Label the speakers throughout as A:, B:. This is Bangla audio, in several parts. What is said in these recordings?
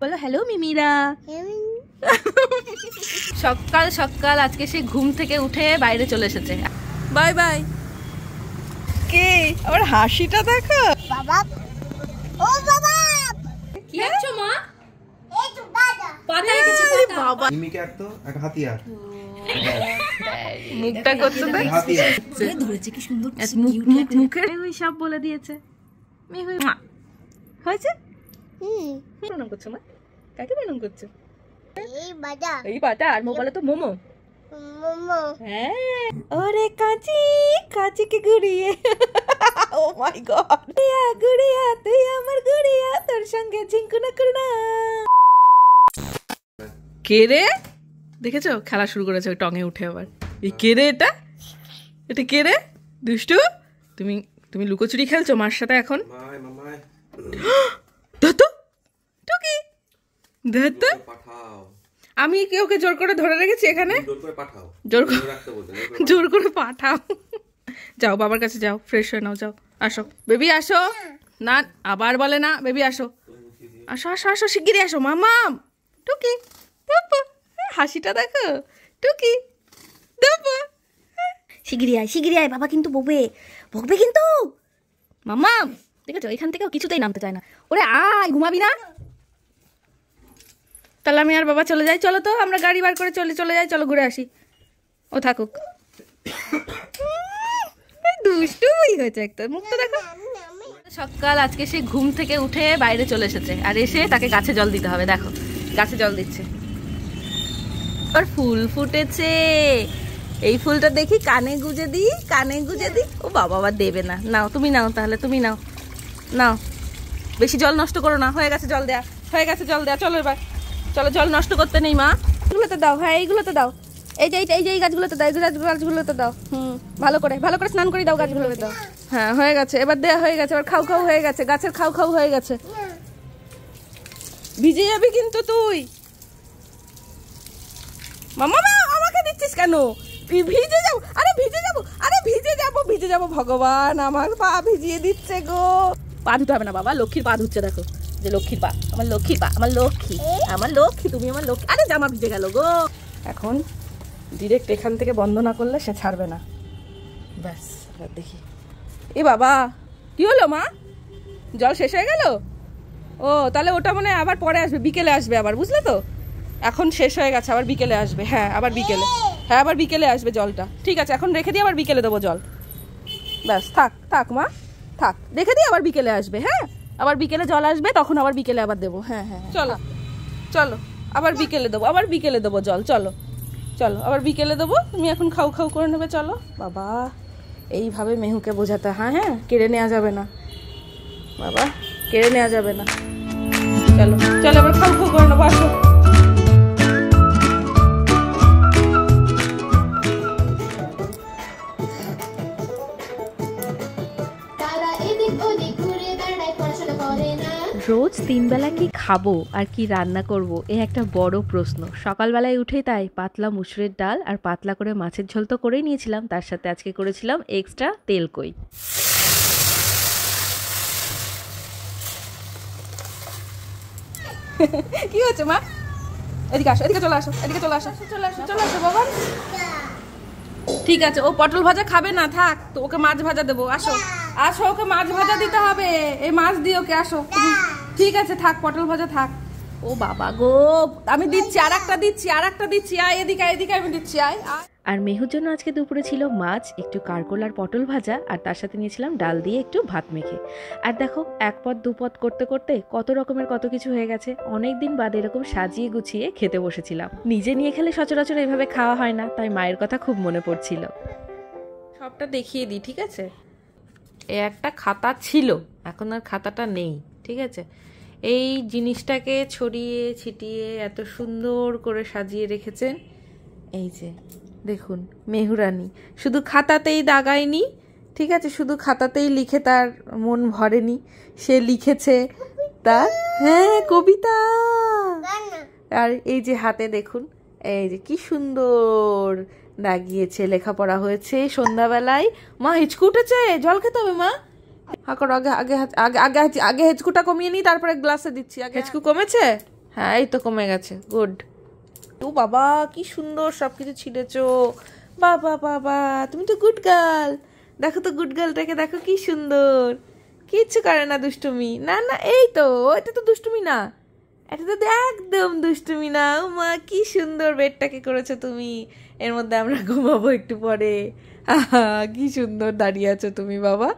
A: বলো হ্যালো মিমিরা। সকাল সকাল আজকে সে ঘুম থেকে উঠে বাইরে চলে এসেছে। Bye bye. কে আবার হাসিটা দেখো।
B: বাবা ও বাবা
A: কি আছো মা?
B: এই তো দাদা
A: পাতায় কিছু বাবা
C: মিমিকে একটু একটা হাতিয়ার
A: মুখটা করতে দেখ।
C: হাতিয়ার
A: ধরেছে কি সুন্দর মুখে ওই সব বলে দিয়েছে। হয়েছে? প্রণাম করছো মা? কাকে প্রণাম করছো?
B: এই বাবা
A: এই পাতা আর মোবাইলে তো মোমো।
B: মোমো
A: হ্যাঁ ওরে কাঁচি কাঁচিকে গুড়িয়ে ও মাই গড গুড়িয়া তুই আমার গুড়িয়া তোর সঙ্গে ঝিঙ্কুনা করুনা। কে রে? দেখেছো খেলা শুরু করেছে ওই টঙে উঠে আবার। এই কে রে? এটা এটা কে রে? দুষ্টু তুমি তুমি লুকোচুরি খেলছো মার সাথে এখন?
C: মামাই মামাই
A: ধরতো টুকি ধরতো।
C: পাঠাও
A: আমি কি ওকে জোর করে ধরে রেখেছি এখানে?
C: জোর করে পাঠাও
A: জোর করে
C: রাখতে বলতে
A: জোর করে পাঠাও। যাও বাবার কাছে যাও, ফ্রেশ হয়ে নাও, যাও আসো বেবি আসো। না আবার বলে না বেবি আসো আসো আসো আসো শিগগিরই আসো মামাম। টুকি দেবো হাসিটা দেখো টুকি দেবো। শিগগিরই আয় বাবা কিন্তু বকবে বকবে কিন্তু। মামাম দেখেছো এখান থেকেও কিছুতেই নামতে চায় না। ওরে আয় ঘুমাবি না? তাহলে আমি আর বাবা চলে যাই। চলো তো আমরা গাড়ি বার করে চলে যাই। চলো ঘুরে আসি। ও থাকুক। দুষ্টুই হয়েছে একটা, মুখটা দেখো। সকাল আজকে সে ঘুম থেকে উঠে বাইরে চলে এসেছে আর এসে তাকে গাছে জল দিতে হবে। দেখো গাছে জল দিচ্ছে। আর ফুল ফুটেছে। এই ফুলটা দেখি কানে গুজে দিই, কানে গুজে দিই। ও বাবা আবার দেবে না। নাও তুমি নাও, তাহলে তুমি নাও নাও। বেশি জল নষ্ট করো না। হয়ে গেছে জল দেয়া, হয়ে গেছে জল দেয়া। চলো এবার চলো, জল নষ্ট করতে নেই মা। এগুলোতে দাও, হ্যাঁ এইগুলোতে দাও। এই যে এই গাছগুলোতে দাও, এই গাছগুলোতে দাও। ভালো করে স্নান করে দাও গাছগুলোতে দাও। হ্যাঁ হয়ে গেছে, এবার দেয়া হয়ে গেছে। এবার খাও হয়ে গেছে, গাছের খাও হয়ে গেছে। ভিজে যাবি কিন্তু তুই। মামা আমাকে দিচ্ছিস কেন? ভিজে যাবো, আরে ভিজে যাবো। ভগবান আমার পা ভিজিয়ে দিচ্ছে গো। পা ধুতে হবে না বাবা, লক্ষ্মীর পা ধুচ্ছে। দেখো যে লক্ষ্মীর পা, আমার লক্ষ্মীর পা, আমার লক্ষ্মী তুমি আমার লক্ষ্মী। আরে জামা ভিজে গেল গো। এখন ডিরেক্ট এখান থেকে বন্ধ না করলে সে ছাড়বে না। ব্যাস এবার দেখি। এ বাবা কি হলো মা? জল শেষ হয়ে গেল? ও তাহলে ওটা মনে হয় আবার পরে আসবে, বিকেলে আসবে আবার, বুঝলে তো? এখন শেষ হয়ে গেছে, আবার বিকেলে আসবে। হ্যাঁ আবার বিকেলে, হ্যাঁ আবার বিকেলে আসবে জলটা। ঠিক আছে এখন রেখে দিয়ে আবার বিকেলে দেবো জল। ব্যাস থাক মা থাক, রেখে দিয়ে আবার বিকেলে আসবে। হ্যাঁ আবার বিকেলে জল আসবে, তখন আবার বিকেলে আবার দেবো। হ্যাঁ চলো আবার বিকেলে দেবো জল। চলো আবার বিকেলে দেবো। তুমি এখন খাও করে নেবে। চলো বাবা এইভাবে মেহুকে বোঝাতে। হ্যাঁ কেড়ে নেওয়া যাবে না বাবা, কেড়ে নেওয়া যাবে না। চলো এবার খাও করে নেবো। আসো রোজ 3 বেলা কি খাবো আর কি রান্না করব, এ একটা বড় প্রশ্ন। সকালবেলায় উঠে তাই পাতলা মুসুরের ডাল আর পাতলা করে মাছের ঝোল তো করেই নিয়েছিলাম, তার সাথে আজকে করেছিলাম এক্সট্রা তেল কই। কি হচ্ছে মা? এদিকে চলে আসো বাবা। ঠিক আছে ও পটল ভাজা খাবে না, থাক তো ওকে মাছ ভাজা দেবো। আসো ওকে মাছ ভাজা দিতে হবে। এই মাছ দিয়ে ওকে আসো। ঠিক আছে থাক, পটল ভাজা থাক। ও বাবা গো, আমি দিচ্ছি আর একটা দিচ্ছি। আয় এদিকে আমি দিচ্ছি। আয়। আর মেহুর জন্য আজকে দুপুরে ছিল মাছ, একটু কারকোল আর পটল ভাজা, আর তার সাথে নিয়েছিলাম ডাল দিয়ে একটু ভাত মেখে। আর দেখো এক পদ দুপদ করতে করতে কত রকমের কত কিছু হয়ে গেছে। অনেকদিন বাদে এরকম সাজিয়ে গুছিয়ে খেতে বসেছিলাম। নিজে নিয়ে খেলে সচরাচর এইভাবে খাওয়া হয় না, তাই মায়ের কথা খুব মনে পড়ছিল। সবটা দেখিয়ে দিই, ঠিক আছে? এ একটা খাতা ছিল, এখন আর খাতাটা নেই, ঠিক আছে? এই জিনিসটাকে ছড়িয়ে ছিটিয়ে এত সুন্দর করে সাজিয়ে রেখেছেন। এই যে দেখুন মেহুরানি শুধু খাতাতেই দাগায়নি, ঠিক আছে? শুধু খাতাতেই লিখে তার মন ভরেনি, সে লিখেছে তার কবিতা। আর এই যে হাতে দেখুন, এই যে কি সুন্দর দাগিয়েছে, লেখাপড়া হয়েছে সন্ধ্যাবেলায়। মা হিচকু উঠেছে, জল খেতে হবে মা। আগে হেঁচকুটা কমিয়ে নি, তারপরে গ্লাসে দিচ্ছি। আগে হেঁচকু কমেছে? হ্যাঁ এই তো কমে গেছে, গুড। ও বাবা কি সুন্দর সবকিছু ছিঁড়েছো, বাবা বাবা তুমি তো গুড গার্ল। দেখো তো গুড গার্লটাকে, দেখো কি সুন্দর, কিচ্ছু করে না দুষ্টুমি। না না এই তো, এটা তো দুষ্টুমি না, এটা তো একদম দুষ্টুমি না। ও মা কি সুন্দর বেডটাকে করেছো তুমি, এর মধ্যে আমরা ঘুমাবো একটু পরে। আহা কি সুন্দর দাঁড়িয়ে আছো তুমি বাবা।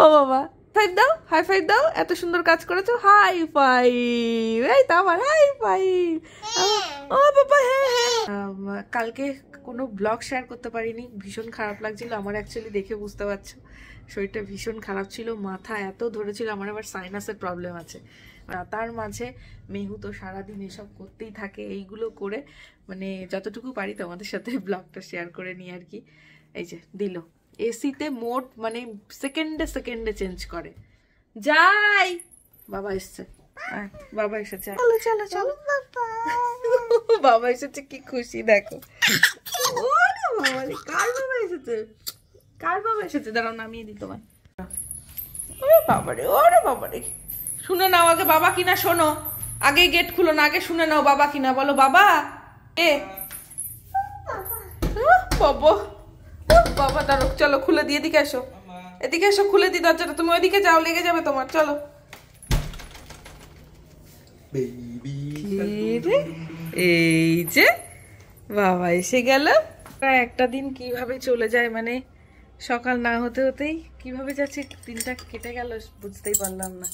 A: ও বাবা ফাইভ দাও, হাই ফাইভ দাও, এত সুন্দর কাজ করেছো, হাই ফাইভ। এই তো আমার হাই ফাইভ। ও বাবা হ্যাঁ হ্যাঁ। কালকে কোনো ব্লগ শেয়ার করতে পারিনি, ভীষণ খারাপ লাগছিল আমার। অ্যাকচুয়ালি দেখে বুঝতে পারছো শরীরটা ভীষণ খারাপ ছিল, মাথা এত ধরেছিল, আমার আবার সাইনাসের প্রবলেম আছে। তার মাঝে মেহু তো সারাদিন এসব করতেই থাকে, এইগুলো করে মানে যতটুকু পারি তোমাদের সাথে ব্লগটা শেয়ার করে নিই আর কি। এই যে দিল এসিতে মোড মানে সেকেন্ডে সেকেন্ডে চেঞ্জ করে। যাই বাবা এসছে, বাবা এসেছে, চলো চলো চলো। বাবা এসেছে, কি খুশি দেখো। ওরে বাবা রে, কার বাবা এসেছে, কার বাবা এসেছে, দাঁড়াও নামিয়ে দিই তোমায়। ওরে বাবারে, ওরে বাবারে, শুনে নাও আগে বাবা কিনা, শোনো আগে, গেট খুলো না, আগে শুনে নাও বাবা কিনা, বলো বাবা। এ বাবা, বাবা দাঁড়ো, চলো খুলে দিয়ে এদিকে এসো, এদিকে এসো, খুলে দি দরজাটা, তুমি ওইদিকে যাও, লেগে যাবে তোমার, চলো। এই যে বাবা এসে গেল। একটা দিন কিভাবে চলে যায়, মানে সকাল না হতে হতেই কিভাবে যাচ্ছে দিনটা কেটে গেল বুঝতেই পারলাম না।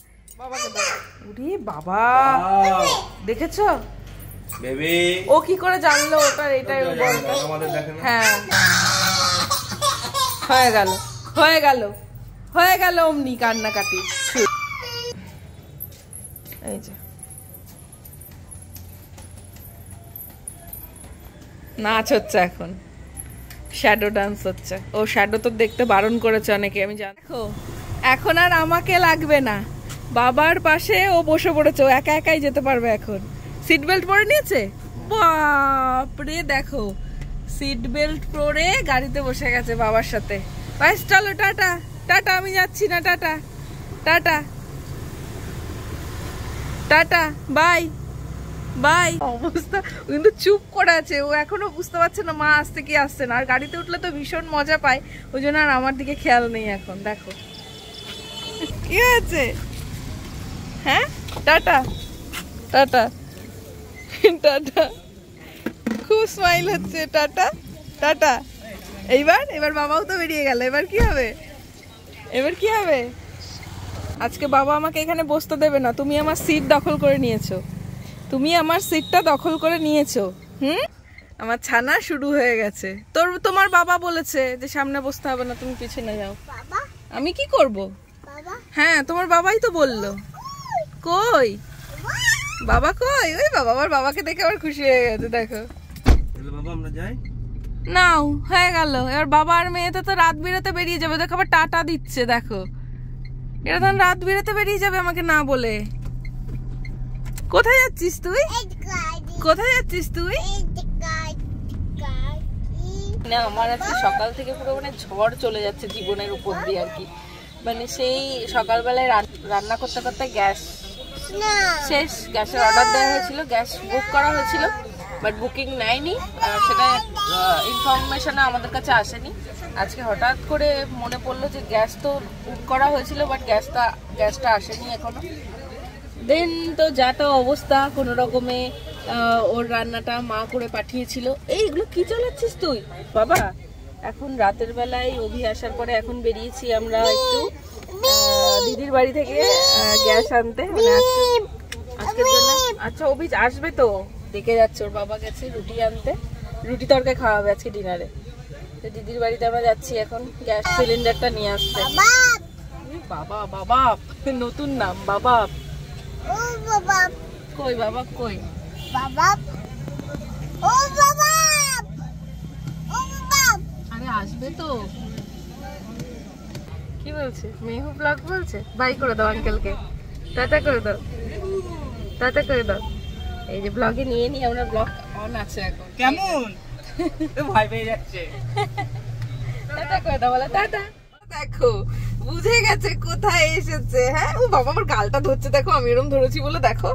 A: ওরে বাবা দেখেছো
C: বেবি,
A: ও কি করে জানলো ওটা, এটাই হ্যাঁ হয়ে গেল, হয়ে গেল, হয়ে গেল অমনি কান্নাকাটি। এই যে নাচ হচ্ছে এখন, শ্যাডো ডান্স হচ্ছে। ও শ্যাডো তো দেখতে বারণ করেছে অনেকে, আমি জানি। দেখো এখন আর আমাকে লাগবে না, বাবার পাশে ও বসে পড়েছে, ও একা একাই যেতে পারবে এখন। সিট বেল্ট পরে নিয়েছে, বাপরে দেখো সিট বেল্ট পরে গাড়িতে বসে গেছে বাবার সাথে। বাস চলো টাটা, টাটা আমি যাচ্ছি না, tata tata tata bye bye. অবস্থা কিন্তু চুপ করে আছে, ও এখনো বুঝতে পারছে না মা আসছে কি আসছে না। আর গাড়িতে উঠলে তো ভীষণ মজা পায়, ওই জন্য আর আমার দিকে খেয়াল নেই এখন। দেখো কি হয়েছে, হ্যাঁ টাটা টাটা টাটা, খুব স্মাইল হচ্ছে, টাটা টাটা। এবার বাবাও তো বেরিয়ে গেল, এবার কি হবে, এবার কি হবে? আজকে বাবা আমাকে এখানে বসতে দেবে না, তুমি আমার সিট দখল করে নিয়েছো, তুমি আমার সিটটা দখল করে নিয়েছো। আমার ছানা শুরু হয়ে গেছে। তোমার বাবা বলেছে যে সামনে বসতে হবে না, তুমি পিছনে যাও। আমি কি করব? হ্যাঁ তোমার বাবাই তো বললো। কই বাবা, কই? ওই বাবা, আমার বাবাকে দেখে আবার খুশি হয়ে গেছে। দেখো
C: বাবা আমরা যাই,
A: নাও হয়ে গেল। এবার বাবা আর মেয়েতে তো রাত বিরাতে বেরিয়ে যাবে, দেখো আবার টাটা দিচ্ছে। দেখো এরা তখন রাত বিরাতে বেরিয়ে যাবে আমাকে না বলে। কোথায় যাচ্ছিস তুই, কোথায় যাচ্ছিস তুই? না আমার আজকে সকাল থেকে পুরো মানে ঝড় চলে যাচ্ছে জীবনের উপর দিয়ে আর কি। মানে সেই সকালবেলায় রান্না করতে করতে গ্যাস শেষ, গ্যাসের অর্ডার দেওয়া হয়েছিল, গ্যাস বুক করা হয়েছিল, বাট বুকিং নেয়নি, সেটা ইনফরমেশন আমাদের কাছে আসেনি। আজকে হঠাৎ করে মনে পড়লো যে গ্যাস তো বুক করা হয়েছিল, বাট গ্যাসটা আসেনি এখনো। দেন তো যা তা অবস্থা, কোনো রকমে ওর রান্নাটা মা করে পাঠিয়েছিল। এইগুলো কি চালাচ্ছিস তুই বাবা? এখন রাতের বেলায় অভি আসার পরে এখন বেরিয়েছি আমরা একটু দিদির বাড়ি থেকে গ্যাস আনতে, মানে আজকের জন্য। আচ্ছা অভি আসবে তো, দেখে যাচ্ছে, ওর বাবা গেছে রুটি আনতে, রুটি তরকারি খাওয়াবে আজকে ডিনারে। তো দিদির বাড়িতে আমরা যাচ্ছি এখন গ্যাস সিলিন্ডারটা নিয়ে আসতে। বাবা বাবা নতুন নাম বাবা। কই বাবা, কই
B: বাবা, ও বাবা, ও বাবা,
A: আরে আসবে তো। কি বলছে মেহু? ব্লগ বলছে। বাই করে দাও আঙ্কেলকে, টাটা করে দাও, টাটা করে দাও। এই যে ব্লগে নিয়ে নি আমরা, ব্লগ অন আছে এখন।
D: কেমন ভয় পেয়ে যাচ্ছে,
A: টাটা করে দাও, বলে টাটা। দেখো বুঝে গেছে কোথায় এসেছে। হ্যাঁ ও বাবা আমার গালটা ধরছে, দেখো আমি এরকম ধরেছি বলে। দেখো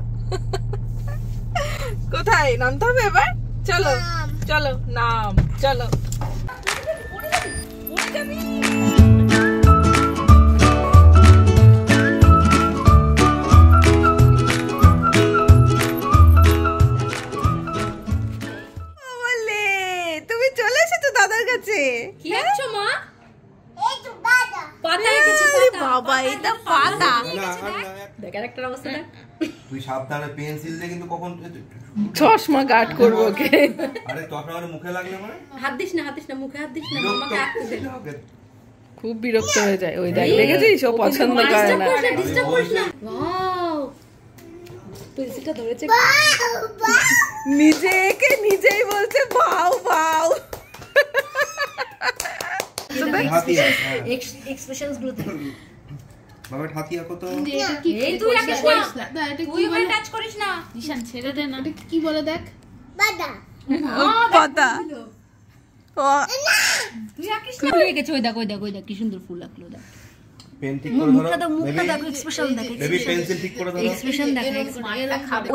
A: কোথায় নামতে হবে এবার? চলো চলো নাম, চলো। তুমি চলে এসেছো দাদার কাছে।
E: কি দেখছো মা?
B: এই তো দাদা
E: পাতা রেখেছে
A: বাবা, এটা পাতা।
E: দেখ একটা অবস্থা দেখ।
C: তুই সাবধানে পেন্সিল দিয়ে কিন্তু কখন
A: চশমা গার্ড করবো ওকে।
C: আরে চশমা মানে মুখে লাগলে মানে
E: হাত দিস না মুখে হাত দিস না, মামাকে আঁকতে দে।
A: খুব বিরক্ত হয়ে যায়। ওই দেখ, দেখেছিস ও পছন্দ করে না।
E: ডিস্টার্ব করিস না। ওয়াও, পেন্সিলটা ধরেছে।
A: নিজেকে নিজেই বলছে ভাও ভাও।
C: হাতিয়া
E: এক্সপ্রেশনস গুলো দেখ।
C: বাবা হাতিয়া কত
E: এই তুই রাখিস না, তুই ওখানে টাচ করিস না।
F: নিশান ছেড়ে দে না। কি বলে দেখ?
B: দাদা
A: পাতা।
E: তুই রাখিস না। তুই রেখেছে। ওই দেখ কি সুন্দর ফুল লাগলো। দেখ
C: পেন ঠিক করে ধরো।
E: মুখটা দেখ, এক্সপ্রেশন দেখ।
C: বেবি পেন্সিল ঠিক করে ধরো।
E: এক্সপ্রেশন দেখ।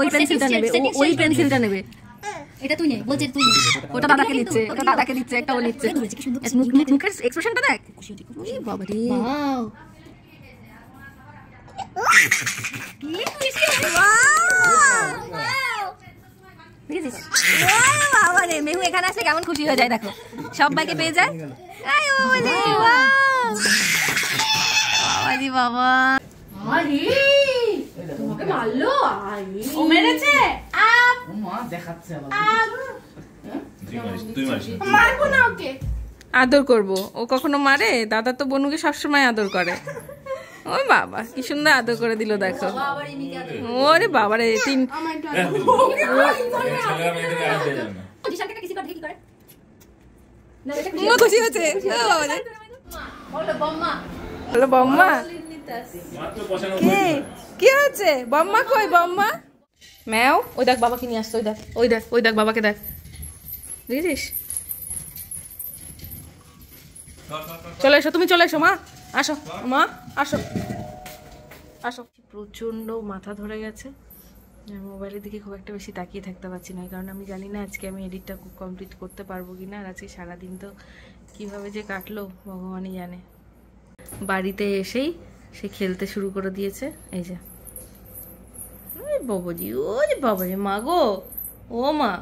E: ওই পেন্সিলটা নেবে, ওই পেন্সিলটা নেবে। এটা তুই নে, বলছিস তুই নে।
A: ওটা দাদাকে দিচ্ছে, একটা ও নিচ্ছে। মুখের এক্সপ্রেশনটা দেখ। বাবা রে,
E: ওয়াও,
A: বাবা রে, মেহু এখানে আসলে কেমন খুশি হয়ে যায় দেখো, সবাইকে পেয়ে যায়। বাবাজি বাবা,
E: আরে তোমাকে মারলো। আরে ও মেরেছে। ও মা দেখাচ্ছে আবার।
C: তুই মারিস।
F: মারবো না ওকে।
A: আদর করব। ও কখনো মারে? দাদা তো বনুকে সবসময় আদর করে। ওই বাবা কি সুন্দর আদর করে দিল দেখো। ওরে বাবা রে, তিন খুশি হচ্ছে। বলো বম্মা, কি হচ্ছে? বম্মা কই? বম্মা ম্যাও। ওই দেখ বাবাকে নিয়ে আসতো। ওই দেখ বাবাকে দেখ, বুঝেছিস? চলে এসো, তুমি চলে এসো মা। আসো মা, আসো আসো। প্রচন্ড মাথা ধরে গেছে। মোবাইলের দিকে খুব একটা বেশি তাকিয়ে থাকতে পারছি না, কারণ আমি জানি না আজকে আমি এডিটটা কমপ্লিট করতে পারবো কিনা। আর আজকে সারাদিন তো কিভাবে যে কাটলো ভগবানই জানে। বাড়িতে এসেই সে খেলতে শুরু করে দিয়েছে। এই যে বাবাজি, ও যে বাবাজি, মা গো, ও মা,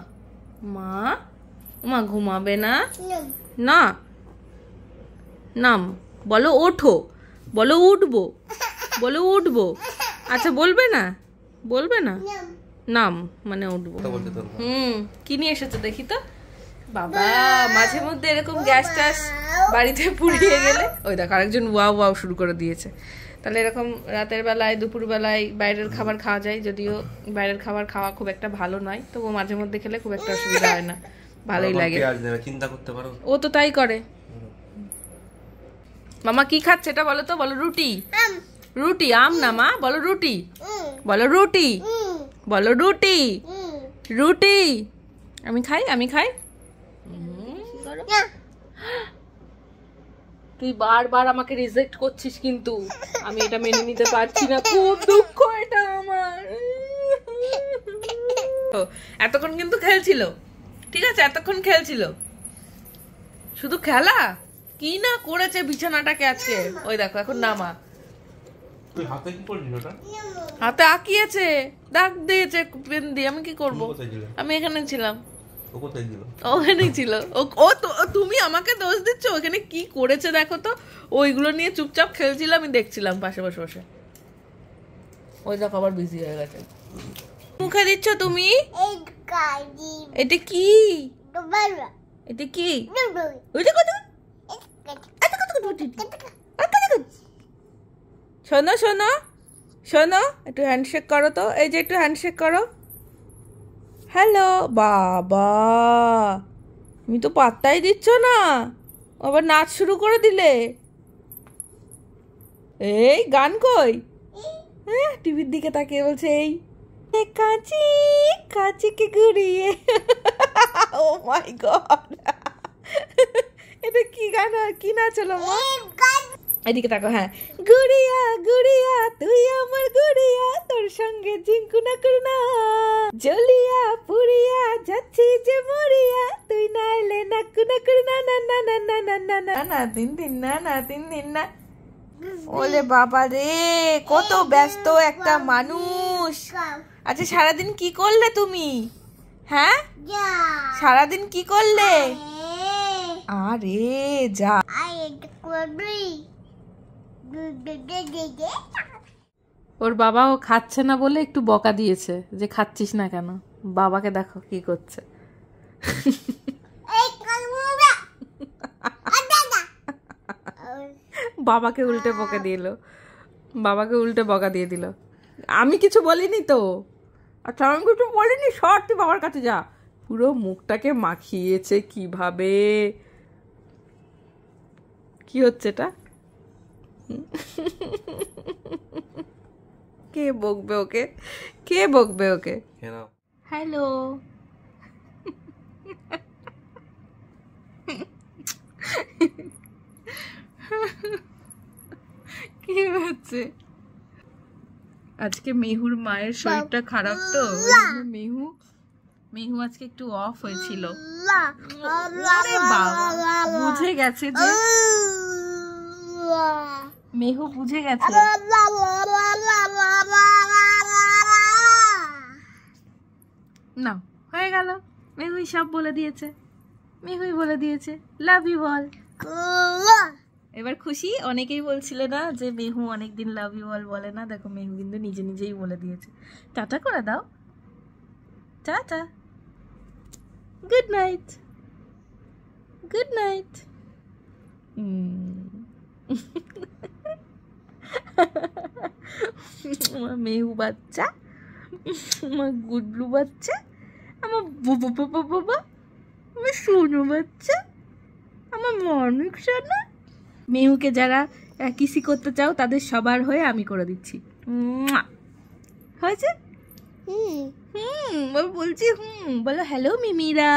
A: মা ঘুমাবে না? না, নাম বলো, ওঠো, বলো উঠবো, বলো উঠবো। আচ্ছা বলবে না, নাম মানে উঠবো। কি নিয়ে এসেছো দেখি তো। বাবা মাঝে মধ্যে এরকম গ্যাস ট্যাস বাড়িতে পুড়িয়ে গেলে, ওই দেখো আরেকজন ওয়াও ওয়াও শুরু করে দিয়েছে। তাহলে এরকম রাতের বেলায়, দুপুর বেলায় বাইরের খাবার খাওয়া যায়, যদিও বাইরের খাবার খাওয়া খুব একটা ভালো নয়, তবু মাঝে মধ্যে খেলে খুব একটা অসুবিধা হয় না, ভালোই লাগে।
C: চিন্তা করতে পারো,
A: ও তো তাই করে। মামা কি খাচ্ছে এটা বলো তো। বলো রুটি। রুটি, আম না মা, বলো রুটি, বলো রুটি, বলো রুটি, রুটি। আমি খাই। তুই বারবার আমাকে রিজেক্ট করছিস, কিন্তু আমি এটা মেনে নিতে পারছি না, খুব দুঃখ এটা আমার। এতক্ষণ কিন্তু খেলছিল, ঠিক আছে, এতক্ষণ খেলছিল, শুধু খেলা কি না করেছে বিছানাটাকে আজকে। ওই দেখো এখন নামা।
C: তুই হাতে কি করছিস ওটা?
A: হাতে আঁকিয়েছে, দাগ দিয়েছে পেন দিয়ে। আমি কি করব? আমি এখানে ছিলাম।
C: ও কোথায় ছিল?
A: ওখানেই ছিল। ও তো, তুমি আমাকে দোষ দিচ্ছ। ওখানে কি করেছে দেখো তো। ওইগুলো নিয়ে চুপচাপ খেলছিল, আমি দেখছিলাম পাশে বসে বসে। ওই দেখো আবার বিজি হয়ে গেছে। মুখে দিচ্ছ তুমি? এটা কি? এটা কি? শোনো শোনো শোনো, একটু হ্যান্ডশেক করো তো। এই যে একটু হ্যান্ডশেক করো। হ্যালো। বাবা তুমি তো পাত্তাই দিচ্ছ না, আবার নাচ শুরু করে দিলে। এই গান কই? হ্যাঁ, টিভির দিকে তাকিয়ে বলছে এই কাঁচি কাঁচিকে ঘুরিয়ে। ও মাই গড, এটা কি গান আর কি নাচ হলো মা? এদিকে তাকো। হ্যাঁ, গুড়িয়া গুড়িয়া তুই আমার গুড়িয়া, তোর সঙ্গে জিঙ্কু না করুনা। জলিয়া পুরিয়া যাচ্ছি যে মরিয়া, তুই না এলে নাকু নাকু না না না না না না না না না তিন দিন না না তিন দিন না। ওলে বাবা রে, কত ব্যস্ত একটা মানুষ। আচ্ছা সারাদিন কি করলে তুমি? হ্যাঁ সারাদিন কি করলে? আরে যা। ওর বাবা ও খাচ্ছে না বলে একটু বকা দিয়েছে যে খাচ্ছিস না কেন। বাবাকে দেখো কি করছে। বাবাকে উল্টে বকা দিল, বাবাকে উল্টে বকা দিয়ে দিল। আমি কিছু বলিনি তো। আচ্ছা আমি কিছু বলিনি, সর তুই বাবার কাছে যা। পুরো মুখটাকে মাখিয়েছে কিভাবে। কি হচ্ছে এটা? কে বকবে ওকে? কে বকবে ওকে? হ্যালো কি হচ্ছে? আজকে মেহুর মায়ের শরীরটা খারাপ তো, মেহু আজকে একটু অফ হয়েছিল। ওরে বাবা, বুঝে গেছে যে মেহু বুঝে গেছে। না হয়ে গেল, মেহুই সব বলে দিয়েছে, মেহুই বলে দিয়েছে লাভ ইউ বল। এবার খুশি? অনেকেই বলছিল না যে মেহু অনেকদিন লাভ ইউ বল বলে না, দেখো মেহু কিন্তু নিজে নিজেই বলে দিয়েছে। টাটা করে দাও, tata, good night, good night. আমার মেহু বাচ্চা, আমার গুডলু বাচ্চা, আমার বাবা বাবা বাবা, আমার সোনু বাচ্চা, আমার মর্মিক সোনা। মেহুকে যারা কিসি করতে চাও তাদের সবার হয়ে আমি করে দিচ্ছি। হয়েছে? বলছি বলো হ্যালো মিমিরা।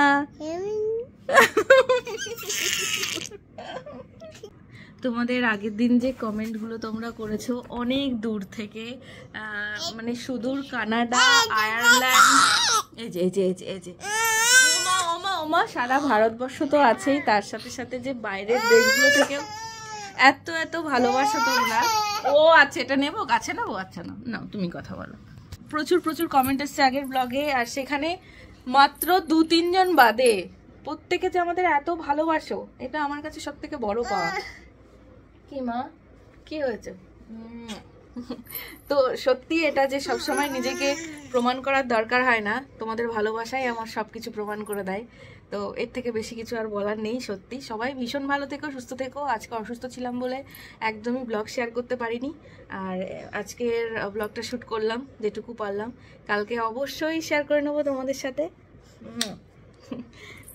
A: তোমাদের আগের দিন যে কমেন্টগুলো তোমরা করেছো অনেক দূর থেকে, মানে সুদূর কানাডা, আয়ারল্যান্ড, এই যে এই যে এই যে ওমা ওমা, সারা ভারতবর্ষ তো আছেই, তার সাথে সাথে যে বাইরের দেশগুলো থেকেও এত এত ভালোবাসো তোমরা। ও আচ্ছা এটা নেবো, গাছে নেবো? আচ্ছা না নাও, তুমি কথা বলো। প্রচুর প্রচুর কমেন্ট এসছে আগের ব্লগে, আর সেখানে মাত্র 2-3 জন বাদে প্রত্যেকে যে আমাদের এত ভালোবাসো, এটা আমার কাছে সব থেকে বড় পাওয়া। কি মা, কি হয়েছে? তো সত্যি এটা যে সবসময় নিজেকে প্রমাণ করার দরকার হয় না, তোমাদের ভালোবাসাই আমার সবকিছু প্রমাণ করে দেয়। তো এর থেকে বেশি কিছু আর বলার নেই। সত্যি সবাই ভীষণ ভালো থেকো, সুস্থ থেকো। আজকে অসুস্থ ছিলাম বলে একদমই ব্লগ শেয়ার করতে পারিনি, আর আজকের ব্লগটা শ্যুট করলাম যেটুকু পারলাম। কালকে অবশ্যই শেয়ার করে নেবো তোমাদের সাথে।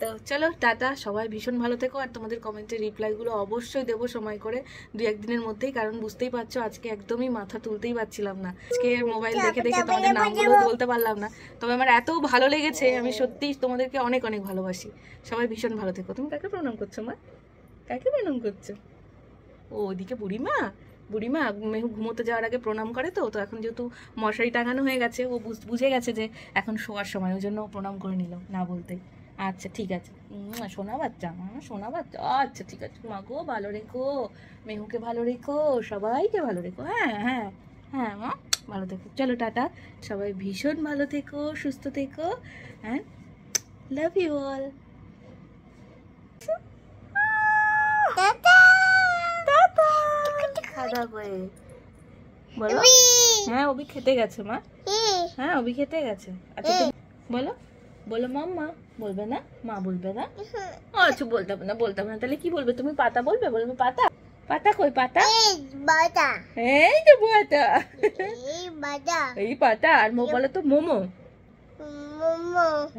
A: তো চলো টাটা, সবাই ভীষণ ভালো থেকো। আর তোমাদের কমেন্টের রিপ্লাইগুলো অবশ্যই দেবো সময় করে, 2-1 দিনের মধ্যেই, কারণ বুঝতেই পারছো আজকে একদমই মাথা তুলতেই পারছিলাম না। আজকে মোবাইল দেখে দেখে তোমাদের নামগুলো বলতে পারলাম না, তবে আমার এত ভালো লেগেছে। আমি সত্যিই তোমাদেরকে অনেক অনেক ভালোবাসি। সবাই ভীষণ ভালো থেকো। তুমি কাকে প্রণাম করছো মা? কাকে প্রণাম করছো? ও ওদিকে বুড়িমা, বুড়িমা মেহু ঘুমোতে যাওয়ার আগে প্রণাম করে। তো তো এখন যেহেতু মশারি টাঙানো হয়ে গেছে, ও বুঝে গেছে যে এখন শোয়ার সময়, ওই জন্য প্রণাম করে নিল না বলতে। আচ্ছা ঠিক আছে, সোনা বাচ্চা, আমার সোনা বাচ্চা। আচ্ছা ঠিক আছে মা গো, ভালো রেখো মেহুকে, ভালো রেখো, সবাইকে ভালো রেখো। হ্যাঁ হ্যাঁ হ্যাঁ মা, ভালো থেকো। চলো টাটা, সবাই ভীষণ ভালো থেকো, সুস্থ থেকো, হ্যাঁ, লাভ ইউ অল। খাওয়া করে বলো। হ্যাঁ অভি খেতে গেছে মা, হ্যাঁ অভি খেতে গেছে। আচ্ছা বলো, বলো মাম্মা। বলবে না? মা বলবে না? আচ্ছা বলতে হবে না, বলতে হবে না। তাহলে কি বলবে তুমি? পাতা বলবে? বলবে পাতা। পাতা কই পাতা? এই যে পাতা, এই পাতা। আর বলো তো মোমো।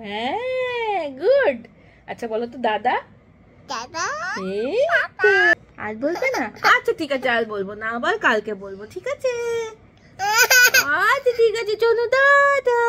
A: হ্যাঁ গুড। আচ্ছা বলো তো দাদা। এই আজ বলবে না? আচ্ছা ঠিক আছে, আজ বলবো না, আবার কালকে বলবো, ঠিক আছে? আচ্ছা ঠিক আছে, চলো দাদা।